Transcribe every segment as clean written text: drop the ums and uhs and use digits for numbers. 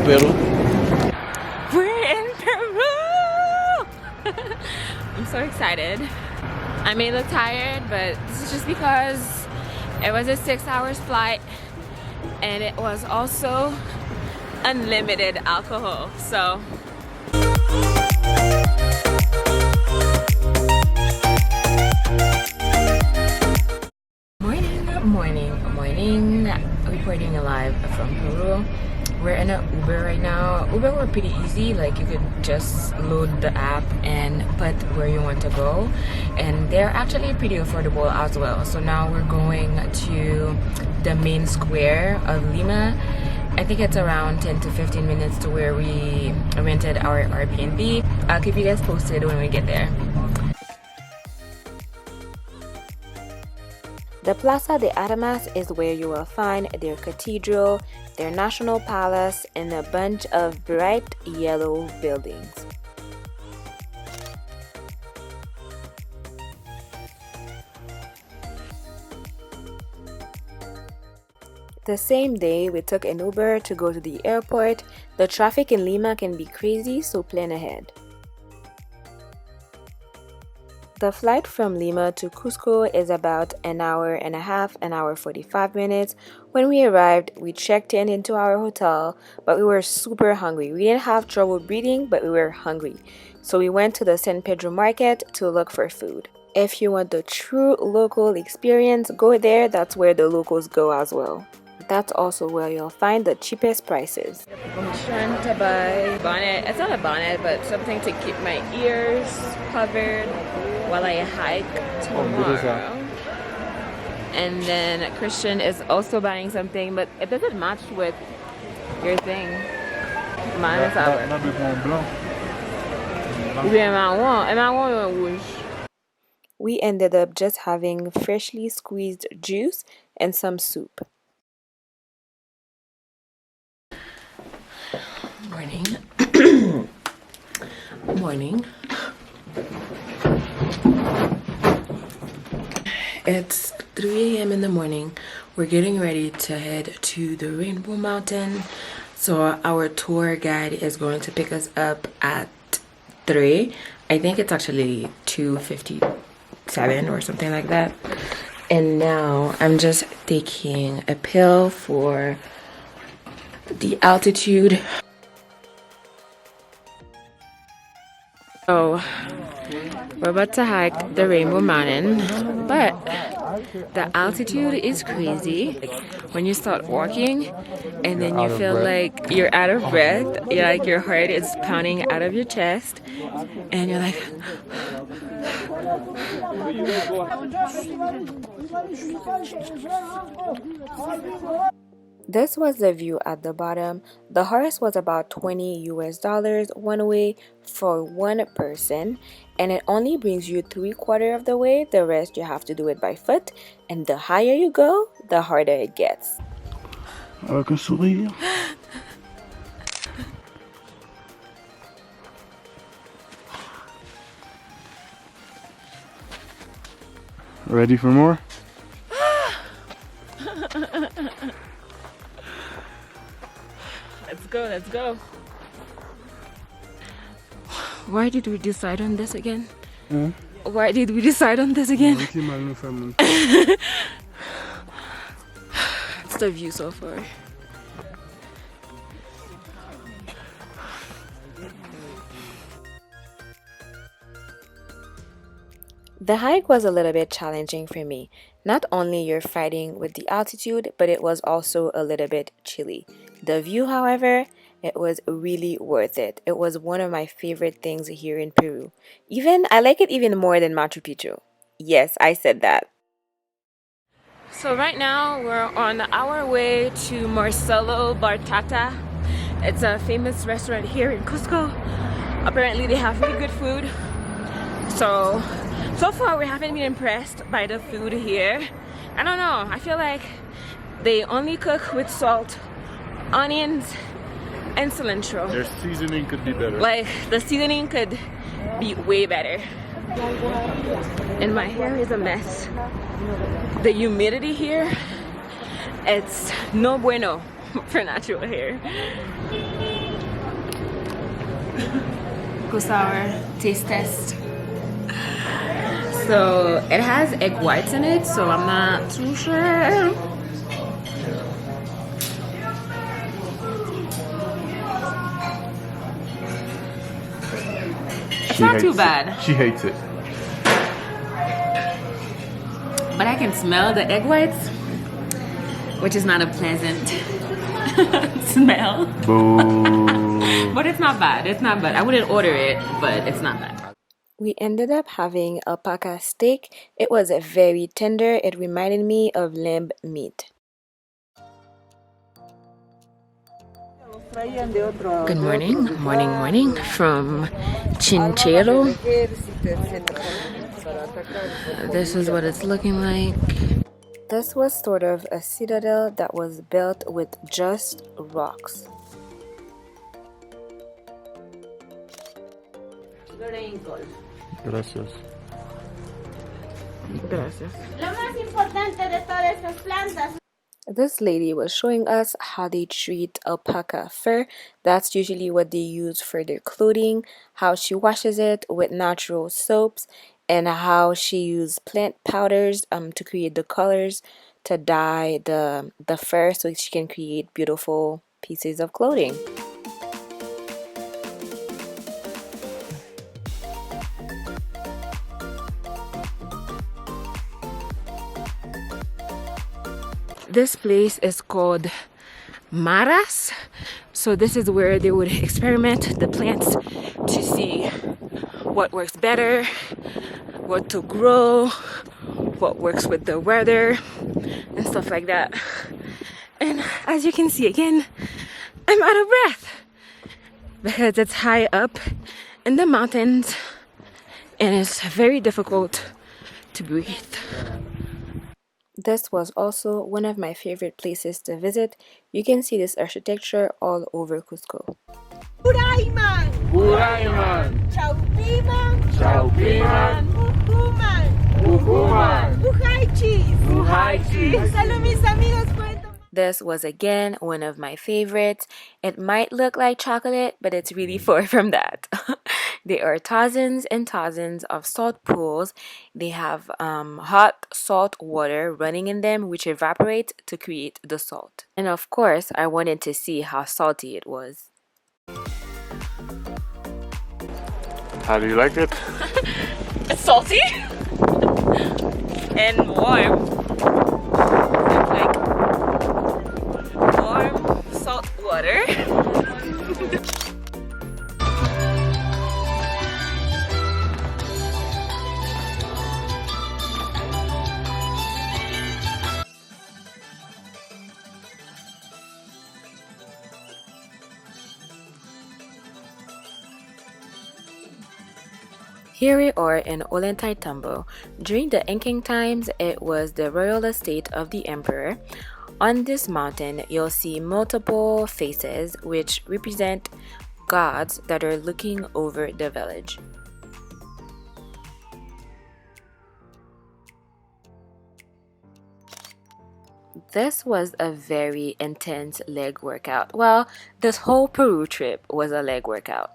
Peru. We're in Peru! I'm so excited. I may look tired, but this is just because it was a 6 hours flight and it was also unlimited alcohol. So morning, reporting live from Peru. We're in an Uber right now. Uber were pretty easy, like you could just load the app and put where you want to go, and they're actually pretty affordable as well. So now we're going to the main square of Lima. I think it's around 10 to 15 minutes to where we rented our Airbnb. I'll keep you guys posted when we get there. The Plaza de Armas is where you will find their cathedral, their national palace, and a bunch of bright yellow buildings. The same day, we took an Uber to go to the airport. The traffic in Lima can be crazy, so plan ahead. The flight from Lima to Cusco is about an hour and a half, an hour 45 minutes. When we arrived, we checked into our hotel, but we were super hungry. We didn't have trouble breathing, but we were hungry. So we went to the San Pedro market to look for food. If you want the true local experience, go there. That's where the locals go as well. That's also where you'll find the cheapest prices. I'm trying to buy a bonnet. It's not a bonnet, but something to keep my ears covered while I hike tomorrow. And then Christian is also buying something, but it doesn't match with your thing. Mine is our. We ended up just having freshly squeezed juice and some soup. Morning. It's 3 a.m. in the morning. We're getting ready to head to the Rainbow Mountain. So our tour guide is going to pick us up at 3. I think it's actually 2:57 or something like that. And now I'm just taking a pill for the altitude. So we're about to hike the Rainbow Mountain, but the altitude is crazy. When you start walking and then you feel like you're out of breath, you're like your heart is pounding out of your chest, and you're like This was the view at the bottom. The horse was about $20 US one way for one person, and it only brings you 3/4 of the way. The rest you have to do it by foot, and the higher you go, the harder it gets. Avec un sourire. Ready for more? Let's go. Why did we decide on this again? Why did we decide on this again? It's the view so far. The hike was a little bit challenging for me. Not only you're fighting with the altitude, but it was also a little bit chilly. The view, however, it was really worth it. It was one of my favorite things here in Peru. I like it even more than Machu Picchu. Yes, I said that. So right now we're on our way to Marcelo Bartata. It's a famous restaurant here in Cusco. Apparently they have really good food. So far we haven't been impressed by the food here. I don't know, I feel like they only cook with salt, onions, and cilantro. Their seasoning could be better. Like, the seasoning could be way better. And my hair is a mess. The humidity here, it's no bueno for natural hair. Who's our taste test? So it has egg whites in it, so I'm not too sure. It's not too bad. She hates it. But I can smell the egg whites, which is not a pleasant smell. Boo. But it's not bad. It's not bad. I wouldn't order it, but it's not bad. We ended up having alpaca steak. It was very tender. It reminded me of lamb meat. Good morning, morning from Chinchero. This is what it's looking like. This was sort of a citadel that was built with just rocks. Gracias. Gracias. Lo más importante de todas estas plantas. This lady was showing us how they treat alpaca fur. That's usually what they use for their clothing, how she washes it with natural soaps, and how she used plant powders to create the colors to dye the fur so she can create beautiful pieces of clothing. This place is called Maras. So this is where they would experiment the plants to see what works better, what to grow, what works with the weather, and stuff like that. And as you can see again, I'm out of breath because it's high up in the mountains and it's very difficult to breathe. This was also one of my favorite places to visit. You can see this architecture all over Cusco. Uraiman, Uraiman. Chaupiman, Chaupiman. Ujuman, Ujuman. Ujaichis, Ujaichis. Salud mis amigos, cuento. This was again one of my favorites. It might look like chocolate, but it's really far from that. There are thousands and thousands of salt pools. They have hot salt water running in them, which evaporates to create the salt. And of course, I wanted to see how salty it was. How do you like it? It's salty and warm. It's like warm salt water. Here we are in Ollantaytambo. During the Incan times, it was the royal estate of the emperor. On this mountain, you'll see multiple faces which represent gods that are looking over the village. This was a very intense leg workout. Well, this whole Peru trip was a leg workout.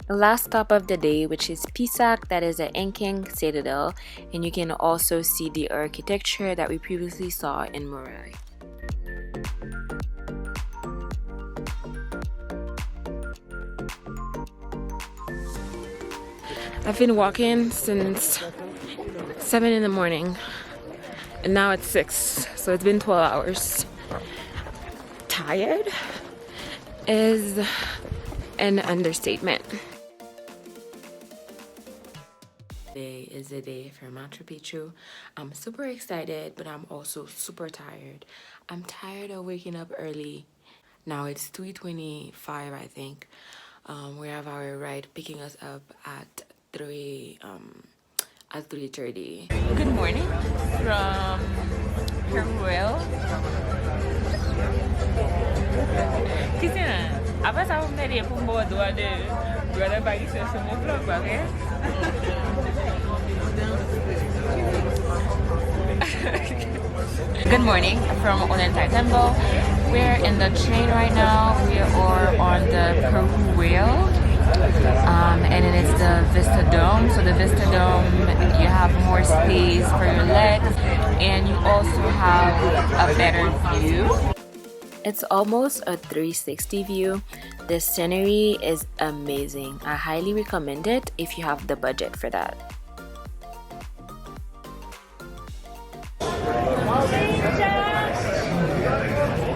Last stop of the day, which is Pisac, that is an Incan citadel, and you can also see the architecture that we previously saw in Moray. I've been walking since 7 in the morning and now it's 6, so it's been 12 hours. Tired is an understatement. Today is the day for Machu Picchu. I'm super excited, but I'm also super tired. I'm tired of waking up early. Now it's 3:25, I think. We have our ride picking us up at 3:30. Good morning from PERU. Christina, apa sa akong nari akong bawa dua na bagi sa semua vlog ba kaya? Good morning from Tembo. We're in the train right now. We are on the PERU rail, and it is the Vista Dome. So the Vista Dome, you have more space for your legs, and you also have a better view. It's almost a 360 view. The scenery is amazing. I highly recommend it if you have the budget for that.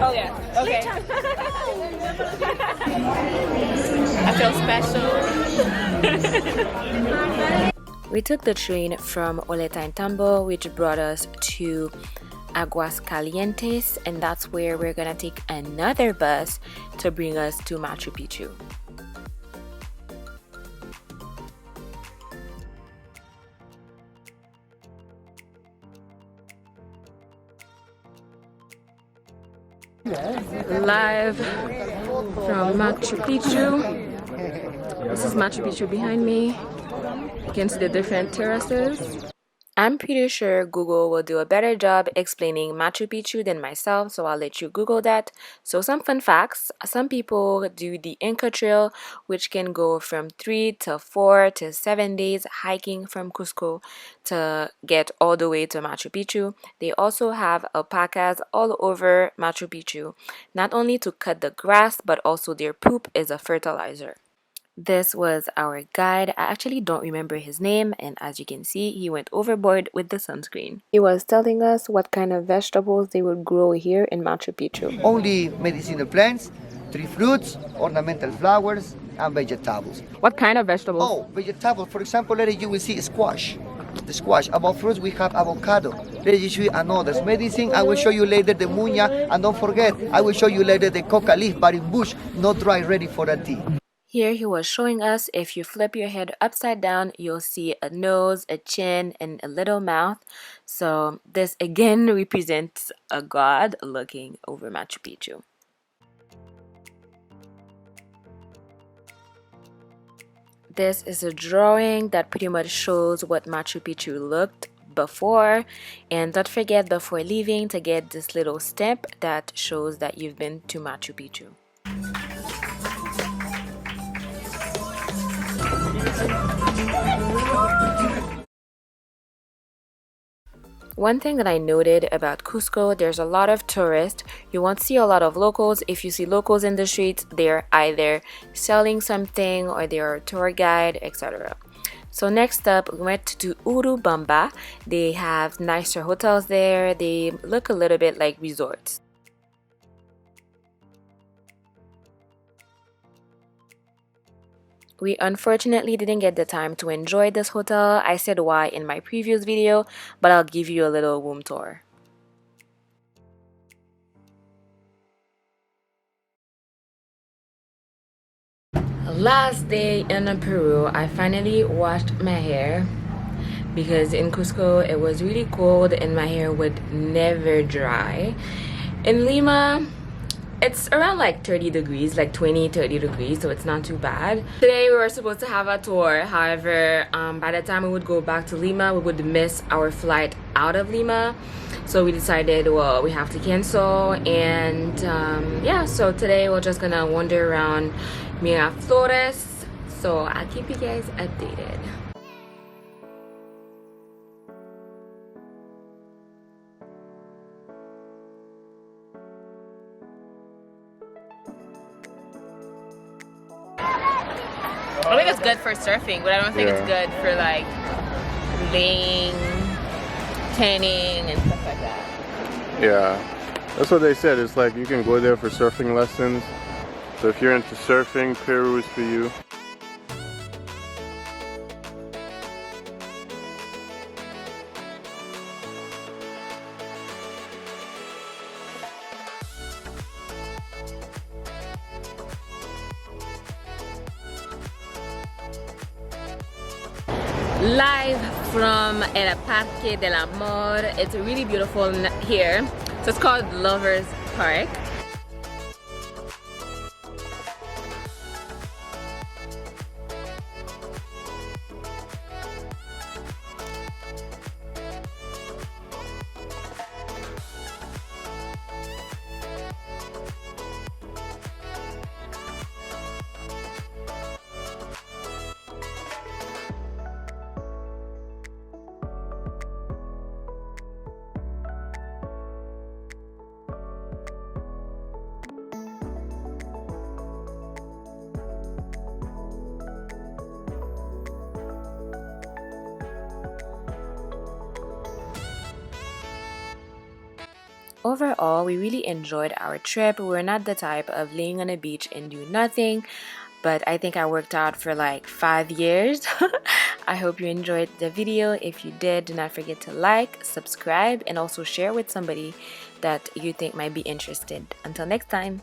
Oh yeah, okay. I feel special. We took the train from Tambo, which brought us to Aguascalientes, and that's where we're gonna take another bus to bring us to Machu Picchu. Live from Machu Picchu. This is Machu Picchu behind me. You can see the different terraces. I'm pretty sure Google will do a better job explaining Machu Picchu than myself, so I'll let you Google that. So some fun facts. Some people do the Inca Trail, which can go from 3 to 4 to 7 days hiking from Cusco to get all the way to Machu Picchu. They also have alpacas all over Machu Picchu, not only to cut the grass, but also their poop is a fertilizer. This was our guide. I actually don't remember his name, and as you can see, he went overboard with the sunscreen. He was telling us what kind of vegetables they would grow here in Machu Picchu. Only medicinal plants, tree fruits, ornamental flowers, and vegetables. What kind of vegetables? Oh, vegetables. For example, later you will see squash. The squash. About fruits, we have avocado. Later you see another medicine. I will show you later the muña, and don't forget, I will show you later the coca leaf, but in bush, not dry, ready for a tea. Here he was showing us if you flip your head upside down, you'll see a nose, a chin, and a little mouth. So this again represents a god looking over Machu Picchu. This is a drawing that pretty much shows what Machu Picchu looked before, and don't forget before leaving to get this little stamp that shows that you've been to Machu Picchu. One thing that I noted about Cusco, there's a lot of tourists. You won't see a lot of locals. If you see locals in the streets, they're either selling something or they're a tour guide, etc. So next up, we went to Urubamba. They have nicer hotels there. They look a little bit like resorts. We unfortunately didn't get the time to enjoy this hotel. I said why in my previous video, but I'll give you a little room tour. Last day in Peru, I finally washed my hair because in Cusco it was really cold and my hair would never dry. In Lima, it's around like 30 degrees, like 20-30 degrees, so it's not too bad. Today we were supposed to have a tour. However, by the time we would go back to Lima, we would miss our flight out of Lima. So we decided, well, we have to cancel. And yeah, so today we're just gonna wander around Miraflores. So I'll keep you guys updated. I think it's good for surfing, but I don't think it's good for like laying, tanning, and stuff like that. Yeah, that's what they said. It's like you can go there for surfing lessons. So if you're into surfing, Peru is for you. Live from El Parque del Amor. It's really beautiful here. So it's called Lovers Park. Overall, we really enjoyed our trip. We're not the type of laying on a beach and do nothing, but I think I worked out for like 5 years. I hope you enjoyed the video. If you did, do not forget to like, subscribe, and also share with somebody that you think might be interested. Until next time.